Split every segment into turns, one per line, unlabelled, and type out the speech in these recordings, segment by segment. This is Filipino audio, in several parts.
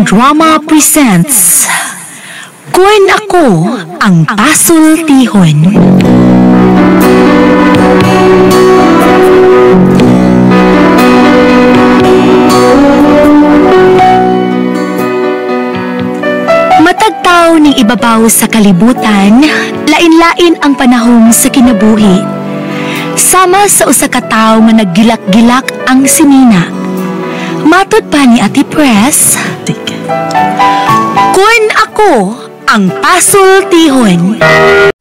Drama presents Kung Ako Ang Pasultihon. Matagtaw ning ibabaw sa kalibutan, lain-lain ang panahon sa kinabuhi. Sama sa usa ka tawo nga naggilak-gilak ang sinina. Matod pa ni Ate Press, Kung Ako Ang Pasultihon.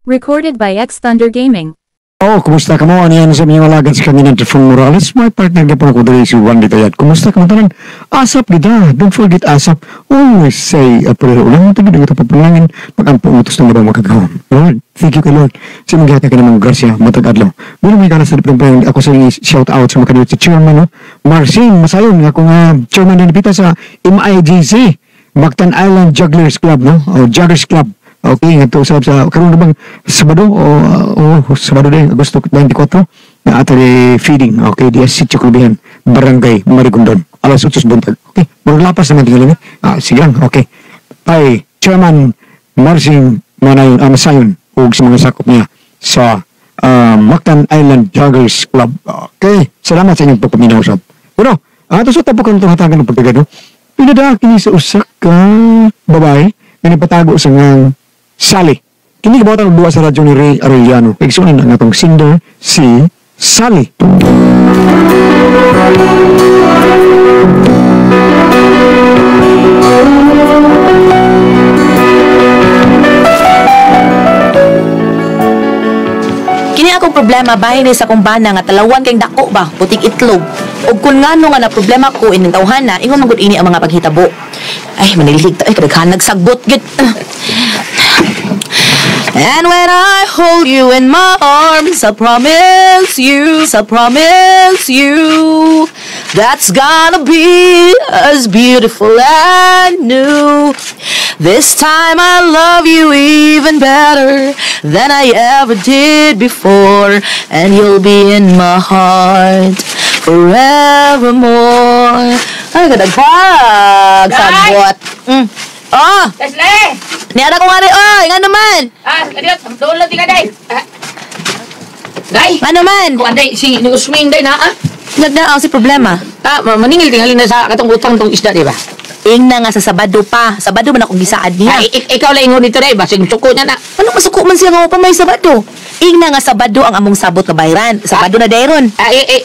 Recorded by X Thunder Gaming.
Oh, kumusta ka mo? Ano yan sa mga walagan sa kanina Trifon Morales? My partner ka po ako dali si Juan Ditayat. Kumusta ka mo tanan? Asap gida. Don't forget asap. Always say, pero ulang mo tagid ito papalangin pag ang puutos ng ibang makagawang. Lord, thank you kay Lord. Sa mga ka namang grasya, matag adlaw. Muna may kanas na diplang ako sa shout out sa mga kanina si Chairman, no? Marcin, masayon. Ako nga Chairman na nipita sa MIGC, Mactan Island Jugglers Club, no? O Jugglers Club. Okay, nga ito sa karoon na bang Sabado o Sabado din, Agosto 24 na atari feeding, okay, di Sitio Clubihan, Barangay Marigondon, alas 8 buntag. Okay, marulapas naman tingin ni. Sige lang, okay. Ay, Chairman Marcin Masayon o sa mga sakop niya sa Mactan Island Joggers Club. Okay, salamat sa inyong pagpaminaw, sab. Pero, ito sa tapo ka nitong hatagan ng pagkagano, pinadaan kini sa usak ka babae na nipatago sa nga Sally. Kini gibawatan og duwa sa radyo ni Ray Arellano. Igsunan ang atong singer si Sally.
Kini akong problema bahin sa akong bana nga talawan kay dako ba putik itlog. Og kun ngano nga na problema ko ining tawhana, ingon man gud ini ang mga paghitabo. Ay manilig ta ay kadaghan nagsagbot gid. And when I hold you in my arms, I promise you, that's gonna be as beautiful and new. This time I love you even better than I ever did before, and you'll be in my heart forevermore. Ay, kadaghan, sabot. Oh!
Leslie!
Niara ko nga rin, oy! Nga naman!
Kadiyot, doon lang tika, day! Day!
Nga naman!
Kuan, day, si Uswing, day, na,
Nagdaaw si problema.
Maningil, tingalin na sa katong utang tong isda, di ba?
Ing na nga sa Sabado pa. Sabado man akong gisaad niya.
Ay, ikaw lang ingon dito, day, basing suko niya na.
Ano masuko man siya nga pa may Sabado? Ing na nga Sabado ang among sabot na bayran. Sabado na dayron.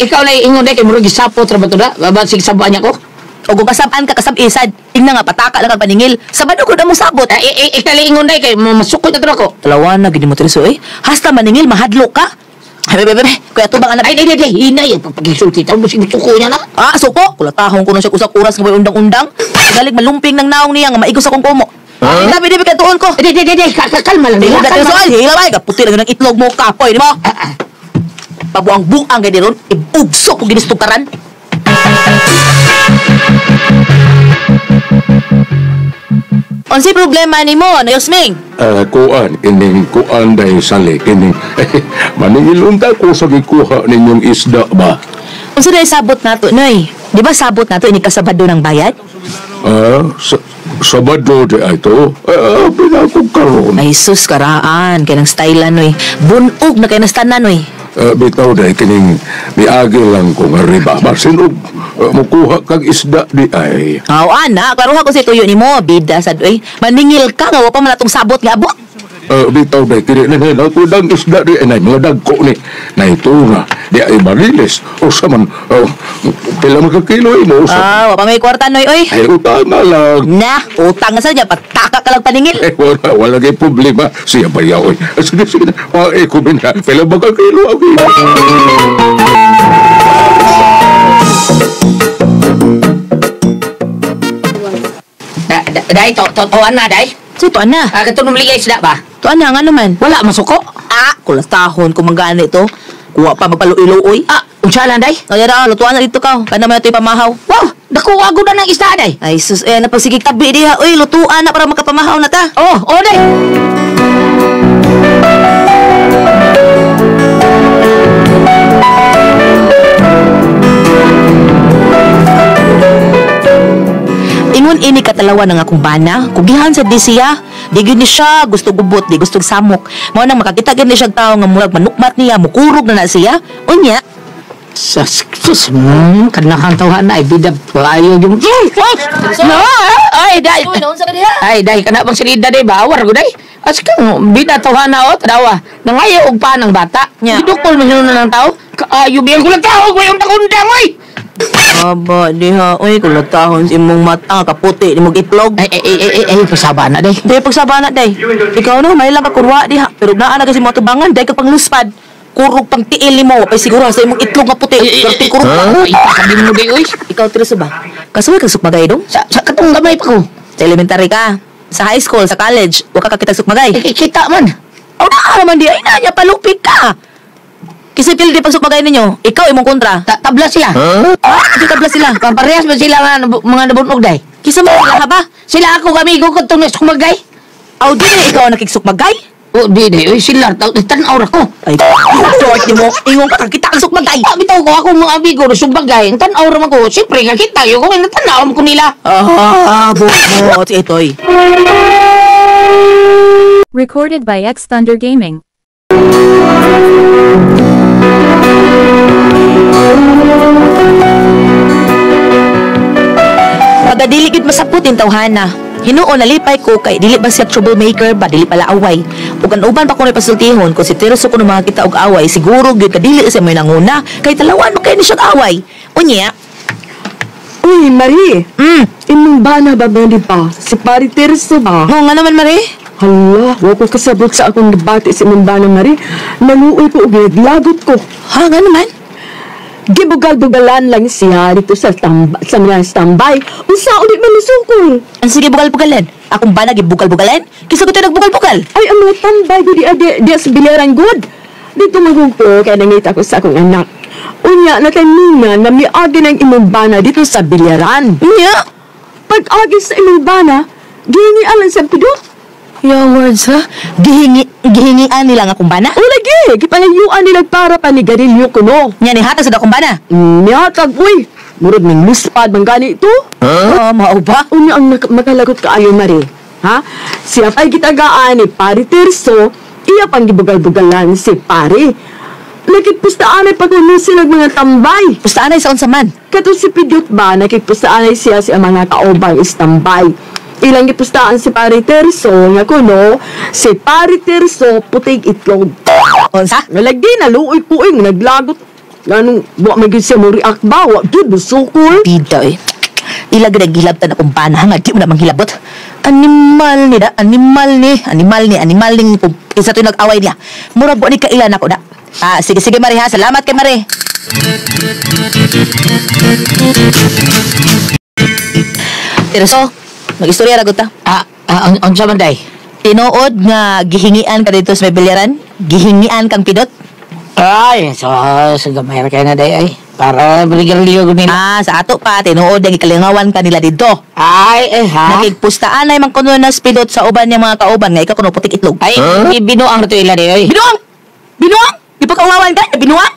Ikaw lang ingon, day, kay murag gisapot, rabato na, basing sabuan niya ko.
O kung kasabaan ka kasab-isad, ing na nga pataka lang ang paningil. Sabado ko na mong sabot.
Ikaw lang ingon, day, kay masukot na ko.
Talawan na, gini mo triso eh. Hasta maningil, mahadlo ka. Ay, bebe, kuya tubang anak.
Ay, day, hinay, pagpagisulti, tawag mo suko niya na.
Suko, kulatahong ko na siya kusak oras nga may undang-undang. Galing malumping ng naong niya nga maigos akong kumo. Dabi, katuon ko.
Day, kalma lang, day,
Hindi
kalma.
soal, hilaway, kaputi lang ng itlog mo, kapoy, di mo? Pabuang-buang gani ron, ibugso kung ginistukaran. Unsi problema ni mo, na Yosming?
Kining kuan dahil sali, kining maningilunta ko sa gikuha ninyong isda ba?
Unsi dahil sabot nato, Noy? Di ba sabot nato ini kasabado ng bayad?
Sabado di ito? Pinakong karoon.
Ay, sus, karaan, kaya ng stylean, Noy. Bunog na kaya nastanan, Noy.
Bitaw dahil kining miagi lang ko nga riba. Masinog, mukuha kag isda di ay.
Ana, karuha ko si tuyo ni mo, bida sad, oy. Maningil ka, nga wapa man atong sabot nga, abo.
Bitaw dahil kini na ko dang isda di ay mga dagko ni. Na ito nga, di ay marilis. O sa man, pila magkakilo mo.
Wapa may kwarta, Noy, oy.
Ay, utang na lang.
Na, utang na sa niya, pataka ka lang paningil.
Wala kay problema. Siya ba yaw? Sige na. Kumin na. Pila magkakilo ako.
Day, tuan na, day.
So, tuan na.
Katong namili isda ba?
Tuan na, nga naman.
Wala, masuko.
Kulatahon kung magana ito. Kuha pa magpaluiloy.
Unsa lang, day?
Kaya na, lutuan na dito ka. Kana man ito yung pamahaw.
Wow, nakuha ko na ng isda, day.
Ay, sus, napagsigig tabi diha. Uy, lutuan na para magkapamahaw na ta.
Day.
Ingon ini talawa ng akong bana. Kugihan sa di siya. Di gyud ni siya gusto gubot, di gusto samok. Mao nang makakita gyud ni siya tao nga murag manukmat niya, mukurog na siya. Unya,
Sus, kanakang tawhan na, bidab ko, ayaw yung... No, ay, day. Ay, day, kana bang salida, day, bawar ko, day. As kang binatawhan na, o, tadawa. Nangayaw og pa ng bata.
Nya.
Idukol mo na ng tao. Kaayo, biyan ko lang tao, ko yung takundang, oy.
aba diha, oy kulatahon si imong mata kaputi ni mong itlog.
Ay, pasaba na, day.
Day pagsaba na day. Ikaw no, may lang ka kurwa diha, pero naa na kasi mo tubangan day ka pangluspad. Kurog pang tiil mo, pay siguro sa imong itlog nga puti. Pero kurog pa.
Ay, pakabi mo, day, oy.
Ikaw tiro ba? Kasuway kag sukmagay dong?
Sa katong gamay pa ko.
Sa elementary ka, sa high school, sa college, wa ka kakita sukmagay.
Kita man.
Aw na naman di ay na niya palupig ka. Kasi pili di pag sukmagay ninyo, ikaw imong kontra.
Tabla sila.
Di tabla sila.
Parehas ba sila mga nabunog, day?
Kisa mo sila ha ba?
Sila ako kamigo ko itong sumagay.
Aw di na ikaw nakiksukmagay?
O, di, oy, sila, tanaw ra ko.
Ay, short ni mo. Ingon ka kakita ang sukmagay.
Bitaw ko ako mga amigo, sumagay. Ang tanaw ra ko. Siyempre, kakita yun. Kung natanaw ko nila.
Bukot itoy.
Recorded by X Thunder Gaming.
Pagdili gid masapot in tawhana. Hinuon nalipay ko kay dili ba siya troublemaker ba dili pala away. Ug an uban pa ko ni pasultihon ko si Tereso ko mga kita og away siguro gyud kadili sa may nanguna kay talawan mo kay ni siya away. Unya.
Uy, Marie. Imong bana ba di pa? Si Pari Terso ba?
Nga nga naman Mare.
Hala, wa ko kasabot sa akong debate sa imong bana, Marie. Naluoy ko og lagot ko.
Ha nga naman.
Gibugal-bugalan lang siya dito sa mga standby. Unsa ulit man nisukol?
Ang sige bugal-bugalan. Akong bana gibugal-bugalan. Kisa ko tayo nagbugal-bugal.
Ay, ang mga tambay ko di sa biliran good. Dito magungko kaya nangita ko sa akong anak. Unya, nataningan na miagi ng imong bana dito sa biliran.
Unya.
Pag-agi sa imong bana, gihingi alang sa pidot.
Your words ha? Gihingian nila nga akong bana?
O lagi, gipangayuan nila para panigarilyo ko no.
Nya ni hatag sa akong bana.
Niyatag, uy. Murad ng luspad bang gani ito?
Mao ba?
Unya ang makalagot kaayo, Marie. Ha? Siya pa'y gitagaan ni Pari Terso, iya pang gibugal-bugalan si Pari. Nakipustaan ay pag-uno sila mga tambay.
Pustaan ay sa unsa man.
Kato si Pidot ba, nakipustaan ay siya sa mga kaobang istambay. Ilang gipustaan si Pari Terso, nga kuno, si Pari Terso puting itlog.
Unsa?
Nalagdi, naluoy ko naglagot. Ganong, buwa magiging siya mo react ba? Wa, dude, busukol.
Bida eh. Ilag na gilabtan akong bana nga di mo na manghilabot. Animal ni da, animal ni isa to nag-away niya. Murag buwan ni kailan ako da. Sige Mare ha, salamat kay Mare. Tereso, mag-istorya ragot ta.
Ang saman, day.
Tinuod nga gihingian ka dito sa may biliran? Gihingian kang pidot?
Ay, so gamay ra kayo na, day, ay. Para baligar-ligar ko nila.
Sa ato pa, tinuod nga gikalingawan ka nila dito.
Ay, ha?
Nakigpustaan ay man kuno na spidot sa uban niya mga kauban nga ikaw kuno putik itlog.
Ay, binuang na to ila, day, ay.
Binuang! Binuang! Di pa kauwawan ka? Binuang!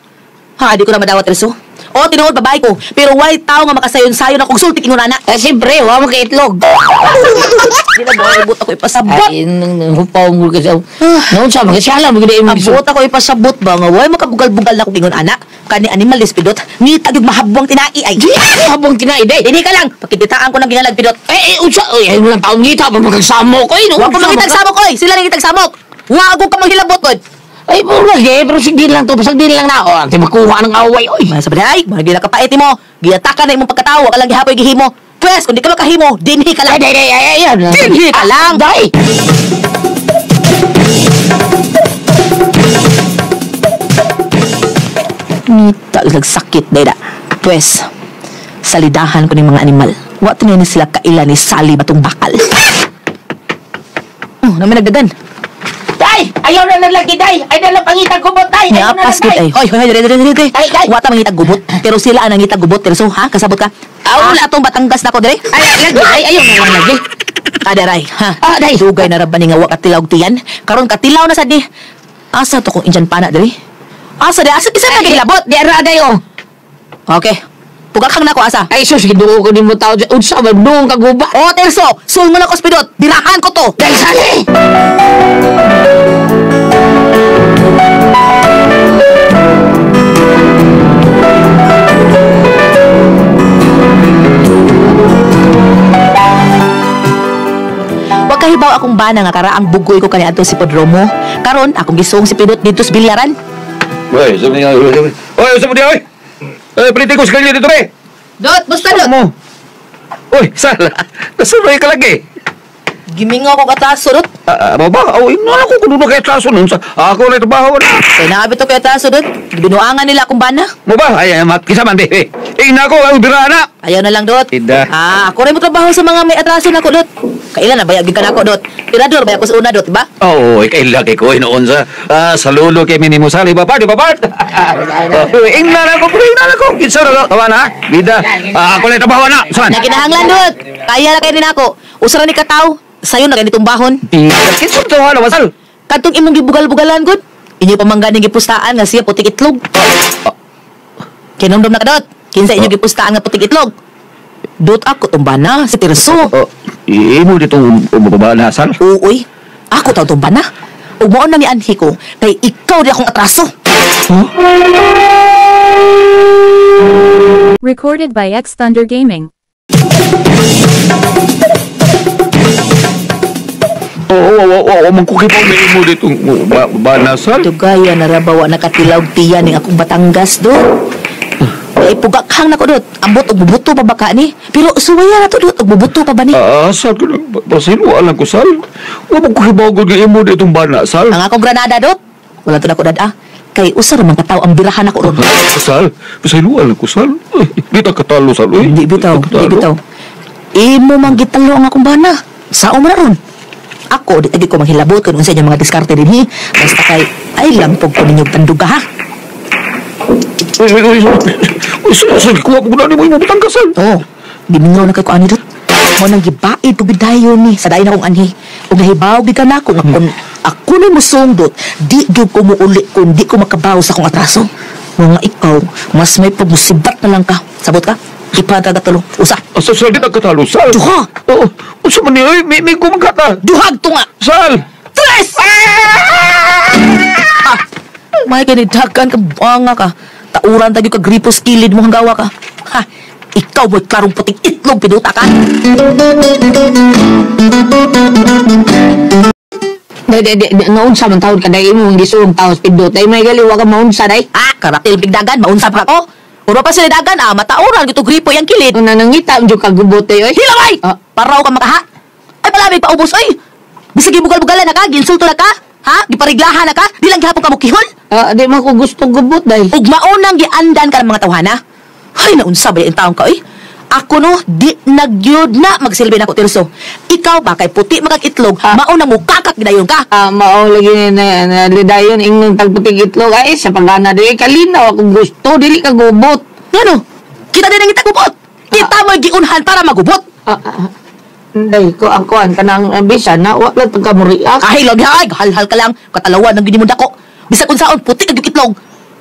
Ha, di ko na madawat reso. O, tinuod babae ko. Pero why tao nga makasayon-sayon na kung sulti ingon na.
Siyempre, huwag mo ka itlog.
Di na buhat ako ipasabot.
Ay, hupaw mo ka sa... Noon sa mga siyala, maganda yung mga...
Abot ako ipasabot ba nga why makabugal-bugal na kung ingon anak. Kani animal lispidot. Ngita yung mahabwang tinai ay.
Habang tinay, day.
Dini ka lang. Pakiditaan ko ng ginalag pidot.
Unsa, ay, walang taong ngita, magkagsamo ko, eh.
Huwag ko mangitag samok ko eh. Sila lang itag samok. Huwag ko ka manghilabot ko.
Ay, puro lagi, pero sige lang to, pasag din lang na, o, ang makuha ng away, oy.
Mga sabi ay, mga gila kapait mo. Giyataka na imong pagkatawa, ka lang gihapoy gihimo. Pwes, kung di ka makahimo, dinhi ka lang.
Ay,
Dinhi ka lang.
Day!
Ngita, nagsakit, dayda. Pwes, salidahan ko ng mga animal. Wato niya ni sila kaila ni Sally batong bakal. Namin nagdagan.
Day! Ayaw na naglagi, day! Ay, nalang pangitang kubot, day! Ayaw na
Niapas gud ay. Hoy, dire.
Ay.
Wata mangitag gubot. Pero sila ang nangitag gubot. Pero so, ha? Kasabot ka? Wala tong Batanggas na ko, dire.
Ay, lagi, ay, ayaw na lang lagi.
Daray, ha?
Day!
Dugay na rabani nga wa katilaw tiyan. Karon katilaw na sad ni. Asa to kung injan pana, dire? Asa isa na gilabot.
Di ara, day, oh.
Okay. Pugakang na ko asa.
Ay, sus, ginuo ko din mo tao dyan. Unsa, manong kaguba.
O, Tirso, sul mo na ko spidot. Birahan ko to.
Dahil sali!
Wag kahibaw akong bana nga karaang bugoy ko kani adto si Podromo. Karon akong gisuong si Pidot dito sa bilyaran.
Uy, sabi niya. Uy, sabi niya, uy. Politikos kanya dito, re.
Dot, basta Dot.
Mo. Uy, sala. Nasuloy ka lagi.
Gimingaw ko kataso Dot.
Baba, ina ko kuno na kay traso nun sa ako na trabaho na.
Kaya naabit to kay taso Dot. Binuangan nila akong bana.
Mo ba? Ay, makisa man, be. Ina ko, ang birana.
Ayaw na lang Dot.
Ida.
Ako rin mo trabaho sa mga may atraso na ko Dot. Kailan na bayagin ka na ako Dot. Tirador, bayag ko sa una Dot, diba?
Oo, kailaki ko inoon sa lulo kay minimo sali ba part? Ingna na ko, ingna na ko. Kinsa na tawa na. Bida. Ako na trabaho na. Saan?
Nakinahanglan Dot. Kaya na kayo din ako. Usara ni kataw. Sayo na ganitong bahon.
Kinsa tawa na wasal?
Kadtong imong gibugal-bugalan gud. Inyo pamangganing gipustaan nga siya putik itlog. Kinomdom na ka Dot. Kinsa inyo gipustaan nga putik itlog? Dot ako tumbana si Tirso.
Imo ditong umababa na sal.
Uy, ako taw tumbana. Ug mao na ni anhi ko kay ikaw di akong atraso.
Recorded by X Thunder Gaming.
Magkukipaw na imo ditong banasal.
Dugaya na rabawa nakatilaw tiyan ning akong Batangas do. Ay pugakhang nako Dot. Ambot og bubuto pa baka ni. Pero suwaya na to Dot og bubuto pa ba ni?
Sal ko lang. Basilo alam ko sal. Magkukipaw ko nga imo ditong banasal.
Ang akong Granada Dot. Wala to nako dad. Kay usar man kataw ang birahan ako ron.
Sal, basilo alam ko sal. Di ta katalo sal.
Di bitaw, di bitaw. Imo man gitalo ang akong bana. Sao man ron? Ako, di tagi ko manghilabot kung unsa inyong mga diskarte din hi. Basta kay, ay lang pog ko ninyong tanduga ha.
Sal, kuha ko na ni mo imo Batangasan.
Oo, bimingaw na kay ko ani Dot. Mo nang gibaid po bidayon ni, sa dayon akong anhi. Kung nahibaw ka na ako, nga kung ako ni musong Dot, di gyud ko muuli kung di ko makabaw sa akong atraso. Mga ikaw, mas may pagmusibat na lang ka. Sabot ka? Ipagagatulo. Usa.
Sal, di ta katalo sal.
Duha.
Oo. Unsa man ni, may gumagata.
Duhag to nga.
Sal.
Tres! May kanidagan ka, banga ka. Tauran tayo ka gripos kilid mo hanggawa ka. Ha? Ikaw mo'y klarong puting itlog, pinuta ka.
Naunsa man taon ka dahil mo ang gisuong tao sa pindot. Dahil may galiwa ka maunsa dahil.
Karatil bigdagan, maunsa pa ko. Puro pa sila dagan, matauran gito gripo yung kilid.
Kung nanangita, ang diyong kagubot tayo eh.
Hilaway! Paraw ka makaha. Ay, palamig pa ubos, ay. Bisig ibugal-bugalan na ka, ginsulto na ka. Ha? Gipariglahan na ka, di lang gihapon ka mo kihon.
Di mo ko gusto gubot dahil.
Ug maunang giandan ka ng mga tawhana. Ay, naunsa ba yung taong ka, eh? Ako no, di nagyod na magsilbi na ko, Tirso. Ikaw ba, kay puti magag-itlog, maunang mo kakak gidayon ka.
Mao lagi na lidayon ingong tagputing itlog. Ay, sa pagana dili kalinaw akong gusto, dili ka gubot.
Ano? Kita din ang itagubot. Kita mo'y giunhan para magubot.
Dahil ko ang kuhan ka ng bisa na wala pagkamuriak.
Ay, log ay, hal-hal ka lang. Katalawan ng ginimundo ko. Bisag kung saan, puti kag itlog.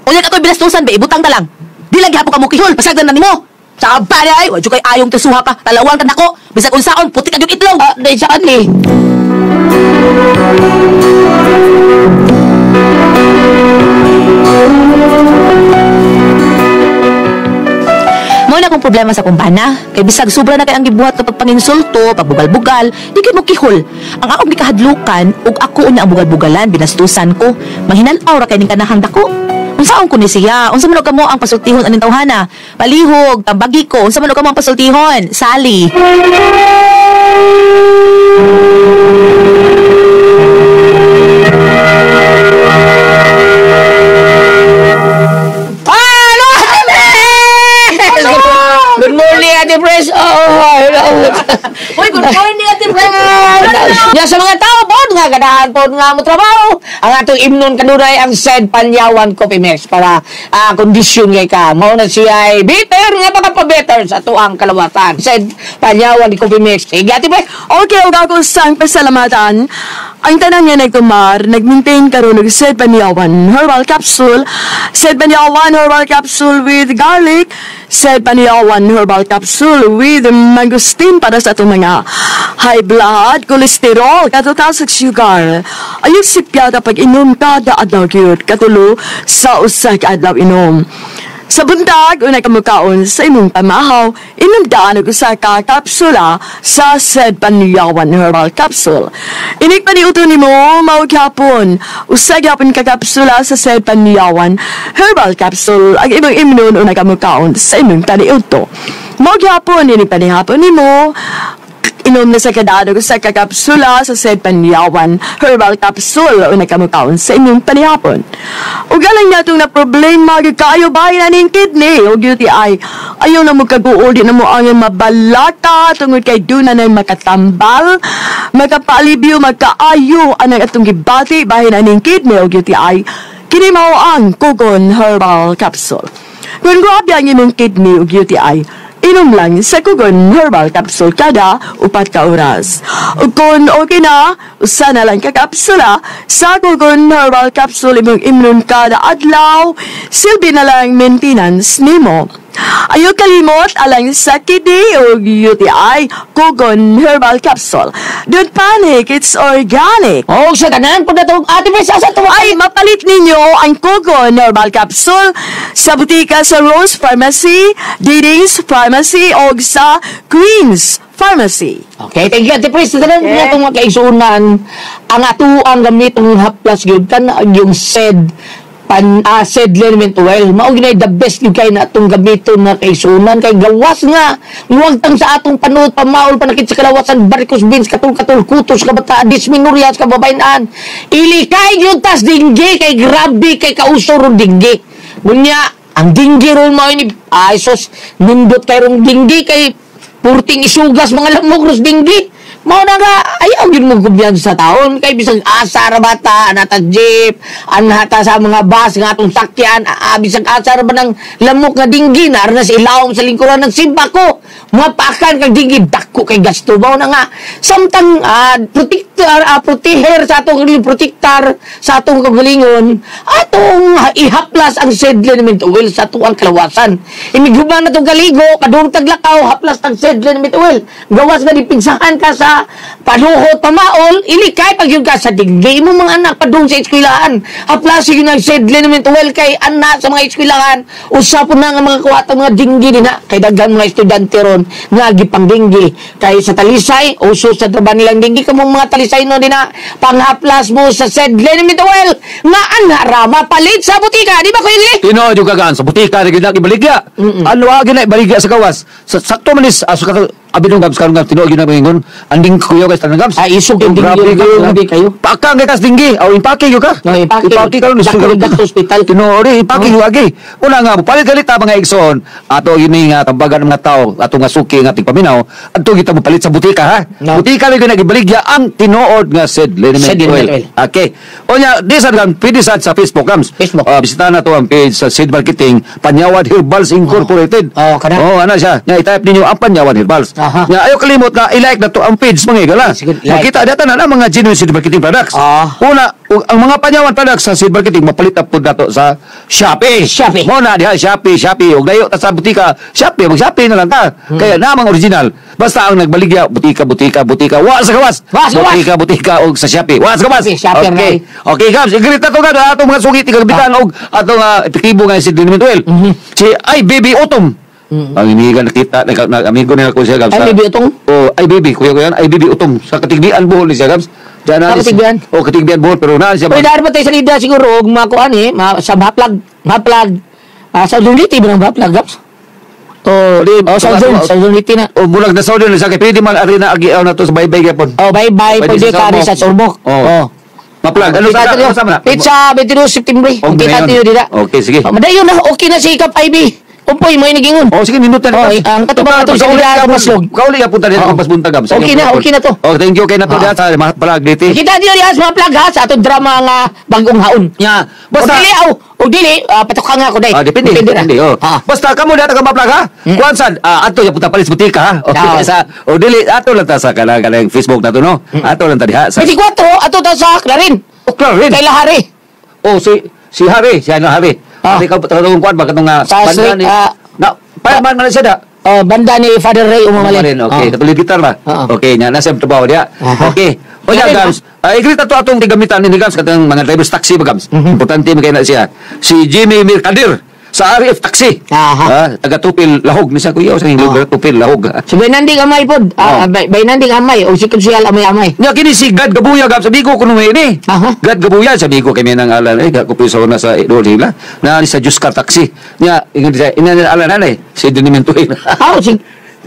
Unya ka ko'y bilastusan, be, ibutang ka lang. Di lang gihapon ka mo kihol, pasagdan na nimo. Sa abali ay, wadyo kay ayong tasuha ka. Talawan ka nako. Bisag kung saan, puti kag itlog.
Dahil saan eh.
Mo na akong problema sa kumbana. Kay bisag sobra na kay ang gibuhat kapag panginsulto, pagbugal-bugal, di kay mo kihol. Ang akong gikahadlukan, ug ako una ang bugal-bugalan, binastusan ko. Mahinanaw ra kay ning kanahang dako. Unsaon ko ni siya? Unsa man kamo ang pasultihon aning tawhana? Palihog, tambagi ko. Unsa man kamo ang pasultihon? Sali.
Good morning, Ate Pres.
Hoy, good morning, Ate Pres.
Ya sa mga tao po, nga ganahan po nga mo trabaho. Ang atong imnon kanunay ang said Panyawan Coffee Mix para kondisyon ngay ka. Mao na siya ay bitter nga makapabetter sa tuang kalawatan. Said Panyawan Coffee Mix. Sige, Ate Pres.
Okay, huwag ako sang pasalamatan. Ang tanang nga nagtumar, nag-maintain karon og Said Paniawan herbal capsule, Said Paniawan herbal capsule with garlic, Said Paniawan herbal capsule with mangosteen para sa atong mga high blood, cholesterol, katutas ug sugar. Ayog sipyata pag inom kada adlaw gyud katulo sa usa ka adlaw inom. Sa buntag, unay kamukaon sa imong pamahaw, inumdaan og usa ka kapsula sa Said Paniawan Herbal Capsule. Inig paniuto nimo mao gyapon, usa gyapon ka kapsula sa Said Paniawan Herbal Capsule ang imong imnon unay kamukaon sa imong paniuto. Mao gyapon inig panihapon nimo inom na sa kadado sa kakapsula sa Said Paniawan Herbal Capsule o nakamukaon sa inyong panihapon. O galang natong na problema kayo ba na ning kidney o UTI ayaw na mo kaguol di na mo ang mabalaka tungod kay doon na makatambal makapalibyo magkaayo anang atong gibati bahin na ning kidney o UTI kini mao ang Kugon Herbal Capsule. Kung grabe ang imong kidney o UTI inom lang sa Kugon Herbal Capsule kada 4 ka oras. O kung okay na, usa na lang ka kapsula sa Kugon Herbal Capsule imong imnon kada adlaw, silbi na lang maintenance nimo. Ayaw kalimot alang sa kidney o UTI, Kugon Herbal Capsule. Don't panic, it's organic.
Oh, sa tanan pud natong ate may sasa to.
Ay, mapalit ninyo ang Kugon Herbal Capsule sa butika sa Rose Pharmacy, Diding's Pharmacy o sa Queen's Pharmacy.
Okay, thank you ate Pres. Sa tanan natong mga kaigsunan, ang atuang gamit ng haplas gyud kan yung Said Liniment Oil. Mao ginay the best yung kay na atong gamiton na kaisunan kay gawas nga muwagtang sa atong panood pamaol panakit sa kalawasan varicose veins katul kutos kabata dysmenorrhea sa kababayan ilikay yung tas dinggi kay grabe kay kausor ron dinggi ngunya ang dinggi ron mao ni ay sos nindot kay ron dinggi kay purting isugas mga lamok ros dinggi. Mao na nga, ayaw yun mong kumbiyansa sa taon. Kay bisag asar bata, anata jeep, anata sa mga bus, nga atong sakyan, bisag asar ba ng lamok nga dinggi, naran na sa ilawom sa lingkuran ng simba ko. Mapakan kag dinggi, dako kay gasto. Mao na nga, samtang proteher sa atong protektar sa atong kagalingon, atong ihaplas ang Said Liniment Oil sa atong kalawasan. Imiguman na itong kaligo, kadung taglakaw, haplas ang Said Liniment Oil. Gawas nga dipinsahan ka sa panuhot pamaol, ilikay pag yung ka sa dinggi mo mga anak padung sa eskwelahan. Haplas yung Said Liniment Oil kay anak sa mga eskwelahan. Usapon na nga mga kuwatang mga dinggi din na. Kay daghan mga estudyante ron nga gipang dinggi. Kay sa talisay, uso sa trabaho nilang dinggi kamong mga talisay no din na panghaplas mo sa Said Liniment Oil nga anarama palit sa butika. Di ba kuya Lili?
Tinood yung kagaan sa butika na ginag ibaligya. Ano agin na ibaligya sa gawas. Sakto manis abinong gabs karon gabs tinuod yun na mangingon anding kuyo guys tanang gabs
ay isog yung dinggi grabe kayo
pakang kay kas dinggi aw impake yo ka
no impake
karon sa
hospital
tinuod impake yo agi una nga palit galita mga igsoon ato yun nga tambagan ng mga tao ato nga suki nga tigpaminaw adto kita mo palit sa butika ha butika lagi nagibaligya ang tinuod nga Said Liniment Oil okay onya disan gam pwede sa Facebook gams bisitahan na to ang page sa Said Marketing Paniawan Herbals Incorporated ana siya nga i-type ninyo ang Paniawan Herbals. Nga ayaw kalimot na i-like na to ang page mga igala. Makita data na mga genuine Seed Marketing products. Una, ang mga Paniawan products sa Seed Marketing mapalit na po dato sa Shopee. Muna diha Shopee. Ug dayo ta sa butika, Shopee, mag-Shopee na lang ta. Kaya namang original. Basta ang nagbaligya butika. Wa sa gawas. Butika og sa Shopee. Wa sa gawas. Okay. Okay, guys, igrita to gada atong mga sugit igabitan og atong epektibo nga Seed Liniment Oil. Si ay baby autumn. Ang inigan nakita amigo nila ko siya gabs.
Ay baby utong?
Ay baby kuya ko yan. Ay baby utong sa katigdian buhol ni siya gabs.
Katigdian?
Katigdian buhol pero na siya.
Pwede dar ba tayo sa lida siguro og makuan sa haplag. Sa Dunliti ba ng haplag gabs? Sa Dunliti na.
Bulag na Southern sa kay pwede man arena agi na to sa baybay gyapon.
Bye pwede kari sa Sorbok.
Maplag ano sa mana?
Pizza 22 September. Okay tayo dida.
Okay sige.
Madayon na okay na si Kap IB. Umpoy mo inigingon.
Sige minutan.
Ang katubang ato sa ila Maslog.
Kauli ka punta dito pas buntag gam.
Okay na to.
Thank you kay nato diha sa palag dito.
Kita diyo diha sa mga plug ha sa atong drama nga bagong haon.
Nya, basta
O dili, patukang ako day.
Depende. Oh. Basta kamo na taga maplaga. Kuan sad ato ya puta palis butika ha. Okay sa o dili ato lang ta sa kanang Facebook nato no. Ato lang ta diha sa
24 ato ta sa Clarin.
O Clarin.
Kay Lahari.
Oh si Hari, si Hari. Ari ka tatong kuan ba katong banda ni. Na payaman man siya da.
Banda ni Father Ray Umamalin.
Okay, katuloy gitar ba? Okay, nya nasa trabaho dia. Okay. O ya Gams, igrita to atong tigamitan ni Gams katong mga driver's taxi ba Gams. Importante magay na siya. Si Jimmy Mirkadir sa RF Taxi. Taga Tupil Lahog ni sa kuya sa lugar Tupil Lahog.
Si Baynandi Amay pod. Baynandi Amay o si Kusyal Amay.
Nya kini si Gad Gabuya Gams sabi ko kuno ni. Gad Gabuya sabi ko kay nang alan ko piso na sa idol nila. Na ni sa Juska Taxi. Nya ina alan nanay si Dinimentuin.
Si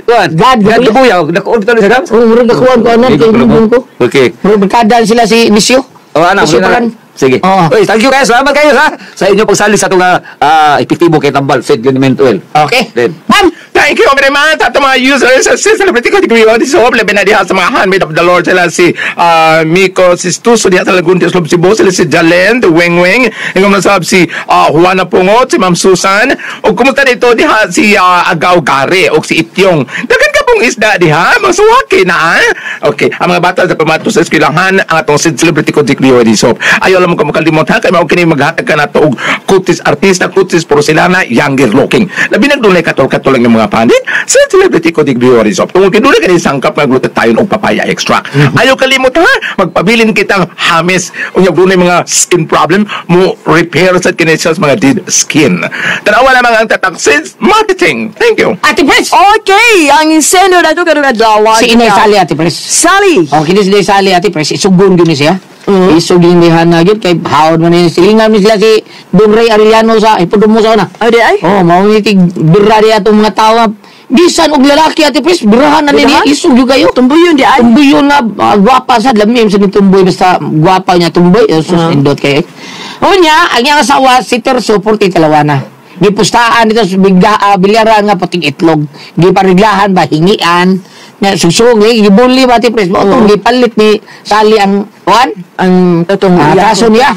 Gad Gabuya dako dito sa Gams.
Murag nakuan ko anan kay grupo ko.
Okay.
Murag magkadal sila si Nisyo.
Anak mo na. Sige. Oy, thank you guys. Salamat kayo sa inyo pagsali sa itong epektibo kay Tambal Fed Guniment Oil.
Okay.
Then.
Ma'am!
Thank you very much at mga users sa Celebrity ko degree on this whole labi na diha sa mga handmaid of the Lord sila si Miko Sistuso diha sa Lagunti Slob si Bo sila si Jalen the Weng Weng ingom na sab si Juana Pungot si Ma'am Susan o kumusta dito diha si Agaw Gare o si Ityong dagan ka pong isda diha masuwaki na okay ang mga bata sa pamato sa eskwelahan ang atong Celebrity ko degree on this whole ayaw lang mo makalimot ha kay mao kini maghatag ka na to og kutis artista kutis porcelana younger looking labi nagdulay katol lang ng mga pandit sa Celebrity ko degree on this whole tungod kini kani sangkap nga glutathione og papaya extract ayaw kalimot ha magpabilin kitang hamis unya dunay mga skin problem mo repair sa kini sa mga dead skin tanawa lamang ang tataksis marketing thank you
Ate Pres!
Okay, ang insendo na ito karong adlaw.
Si Inay Sally, Ate Pres.
Sally!
O, kini si Inay Sally, Ate Pres. Isugon yun siya. Isugin ni Hana yun. Kay haon mo na yun. Silingan mo sila si Don Ray Arellano sa ipudong mo sa una.
Ay, ay?
Maunitig birra niya itong mga tawa. Bisan og lalaki, Ate Pres. Birrahan na niya. Isug yun kayo.
Tumbuyon di ay?
Tumbuyon nga. Gwapa sa lamim sa tumboy. Basta gwapa niya tumboy. Susindot kayo. O niya, ang iyang asawa, si Terso, 40 talawana. Gipustaan dito sa bilyaran nga puting itlog. Gipariglahan ba hingian na susungi gibuli ba ti Pres mo gipalit ni Sally ang kuan
Ang tatong
kaso niya.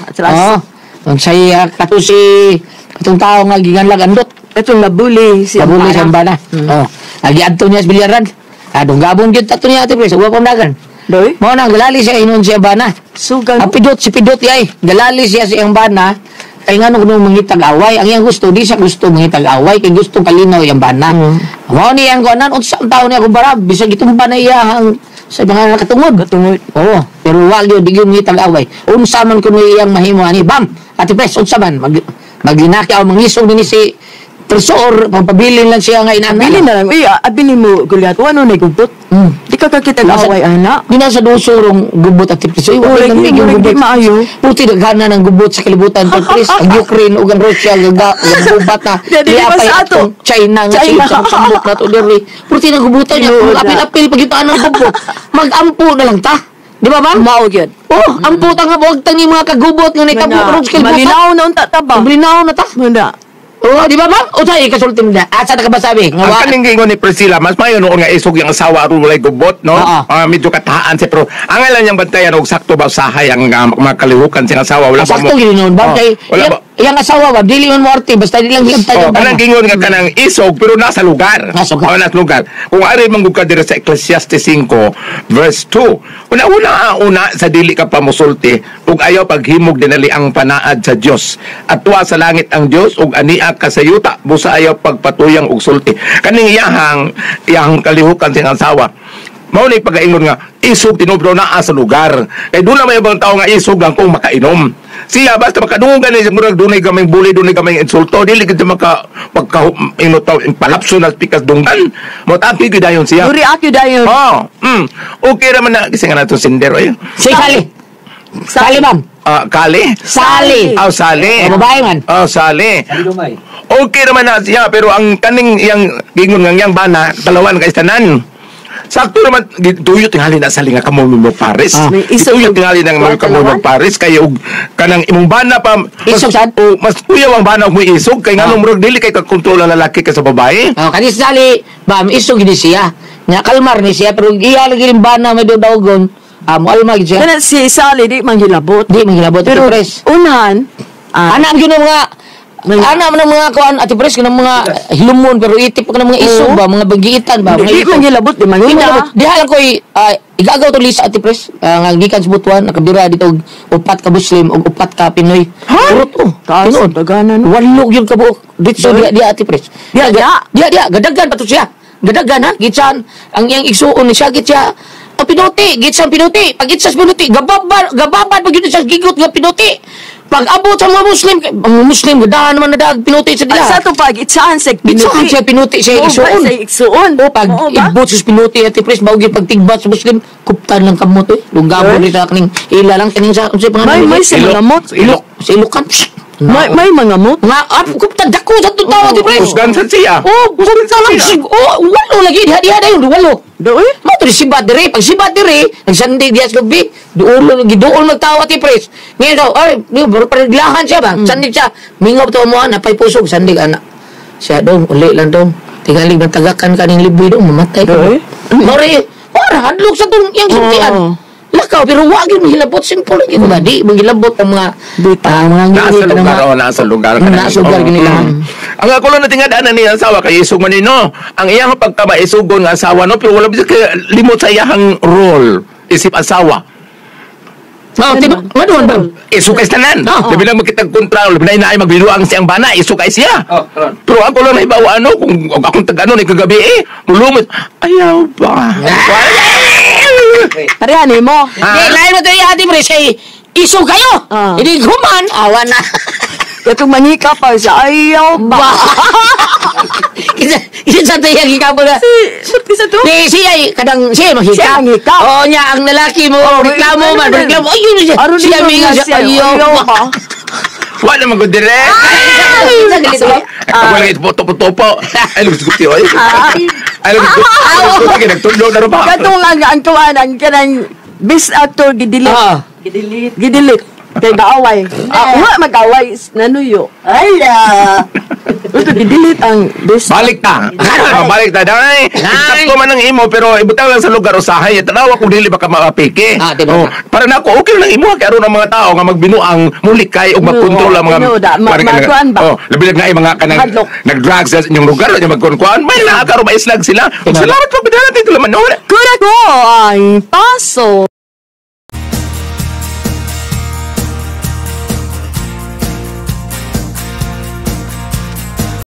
Ang saya kato si katong tao nga giganlag andot.
Itong nabuli si
Nabuli sa bana. Agi adto niya sa bilyaran. Adong gabon gyud tato niya Ate Pres wa pa dagan.
Doy?
Mao nang galali siya inon siya bana.
Sugan.
Si Pidot ay galali siya sa iyang bana. Kaya nga nung mangitag away, ang iyang gusto, di siya gusto mangitag away, kaya gusto kalinaw yung bana. Mao ni ang kuanan, unsa ang tao niya kung barab, bisag itumba na iyang sa mga nakatungod. Oo, pero wag yun, di yun mangitag away. Unsa man kung iyang mahimo, ani, bam! Ate Pres, unsa man, maglinaki ako, mangisong din si Tresor, pagpabilin lang siya nga inana.
Abili na lang. Abili mo, Gulyat. Ano na gubot? Di ka kakita away, ana.
Di na sa dosorong gubot at Pres. Uy, wala lang yung gubot.
Maayo.
Puti naghana ng gubot sa kalibutan. Pres, ang Ukraine o ang Russia, ang gubat na.
Di ba sa ato?
China nga siya sa sumot na to diri. Puti na gubutan niya. Kung apil-apil pagitaan ng gubot. Mag-ampo na lang ta. Di ba ba?
Mao gyud.
Ampo ta nga buwag tangi mga kagubot nga nitabo karon sa kalibutan.
Malinaw na unta ta ba?
Malinaw na ta.
Manda.
Di ba ba? O tayo, kasulti mo na. Asa na ka ba sabi?
Ang kaning gingon ni Priscilla, mas mayo noon nga isog yung asawa aron walay gubot, no? Medyo kataan siya, pero ang alam niyang bantayan og sakto ba usahay ang makalihukan siyang asawa. Wala pa mo.
Sakto gini noon ba? Yang asawa ba? Dili man morte, basta di lang tayo.
Kanang gingon nga kanang isog, pero nasa lugar.
Nasa
lugar. Kung ari manggugka dira sa Ecclesiastes 5, verse 2. Una sa dili ka pa musulti, ug ayaw paghimog dinali ang panaad sa Dios. At tuwa sa langit ang Dios, ug ania ka sa yuta, busa ayaw pagpatuyang og sulti. Kaning iyang kalihukan siyang asawa. Mao ni pagaingon nga isog tinubro naa sa lugar. Kay doon na may ibang tao nga isog lang kung makainom. Siya basta makadungan ni murag dunay gamay bully, dunay gamay insulto, dili gid maka inutaw palapso na pikas dunggan. Mo tapi gid dayon siya.
Duri aki dayon.
Okay ra man na kasi nga nato sinder ay.
Si Sally. Sally man.
Kali?
Sally.
Sally.
Babae man.
Sally. Okay naman na siya, pero ang kaning yang gingon nga yang bana, dalawan kay tanan. Sakto naman, tuyo tingali na sali nga kamo mo Paris. Tuyo tingali na mga kamo mo Paris, kaya kanang imong bana pa, mas kuyaw ang bana mo isog, kaya nga nung dili kay kakontrol ang lalaki ka sa babae.
Kani si Sally, isog gini siya. Nga kalmar ni siya, pero iya lagi rin bana may dodagon. Mualma gid siya.
Kana si Sally, di manghilabot.
Di manghilabot.
Pero unahan,
Anak yun ng mga anak man ng mga kuan Ate Pres ng mga hilumon pero itip ka ng mga iso ba mga bagiitan ba mga
Di man gilabot, di man yun.
diha lang koy igagaw to list Ate Pres nga gikan sa Butuan nakadira dito og upat ka Muslim og upat ka Pinoy puro to
Kaso, daganan.
walo yun ka buok dito dia Ate Pres dia gadagan pa to siya gadagan ha gitsan ang iyang igsuon ni siya gitsa ang pinuti gitsan pinuti pag gitsas pinuti gababad pag yun sa gigot nga pinuti pag abot sa mga Muslim gadahan naman na dag pinuti sa dila
Sa to pag itsaan sa
Bitsuan siya pinuti siya igsuon.
Sa igsuon.
O pag ibot sa pinuti Ate Pres bago pagtigbat sa Muslim kuptan lang kamot eh. Lunggabon rin sa kaning ila lang kaning sa pangalan.
May sinamot.
Sa ilokan.
May mga mot.
Nga kuptan dako sa tutaw Ate Pres.
Usgan sa siya.
Oh, kuptan lang sig. Oh, walo lagi dia dayon walo.
Doy?
Mato si Badere, pag si Badere, nagsandi diya sa gabi, doon magtawa Ate Pres. Ngayon daw, ay, paraglahan siya ba? Sandig siya. Mingaw to mo, napay pusog, sandig anak. Siya daw, uli lang daw. Tingalig ng tagakan kaning liboy daw, mamatay daw. Mori, hadlok sa itong yung suntian. Lakaw, pero wag yung hilabot, simple lagi ko ba? Di, maghilabot ang mga
nasa lugar.
Nasa lugar ganila.
Ang ako lang natingadaan niya asawa kay isog man no. Ang iyang pagkamaisugon nga asawa no, pero wala bisag limot sa iyang role isip asawa.
Madon ba?
Isukay tanan. Labi lang magkitag kontra, labi na inaay magbiluang siyang bana, isukay siya. Pero ako lang naibawa ano, kung akong tag-ano ni kagabi mulumot. Ayaw ba?
Parehan mo.
Lain mo tayo Ate Pres, iso kayo. Hindi guman, awan na.
Katong manika pa sa ayaw ba?
Isa tayo yung hikaw ba?
Isa to?
Siya kadang siya mahika.
Siya ang hikaw.
Oo niya, ang lalaki mo, reklamo man, reklamo. Ayun siya. Siya mingo siya. Ayaw ba?
Wala naman ko direct. Ako lang ito topo-topo. Ay, lumis ko tiyo. Ay, lumis ko. Nagtulog na rin pa.
Katong ang kawanan ka ng best actor gidilit. Gidilit. Kay gaaway. Wala mag-away. Nanuyo. Ala. Ito, gidilit ang best.
Balik ta. Balik ta. Dahil, sakto man ang imo, pero ibutang lang sa lugar usahay. Tanawa kung dili baka makapiki. Para na ako, okay lang imo. Kaya ron ang mga tao nga magbinuang mulikay o magkontrol ang mga...
Magkuhan ba?
Labi nga yung mga kanang nag-drugs sa inyong lugar. Magkuhan. May nakakaro, maislag sila. Salamat po, bidala dito laman.
Kura ko ay paso.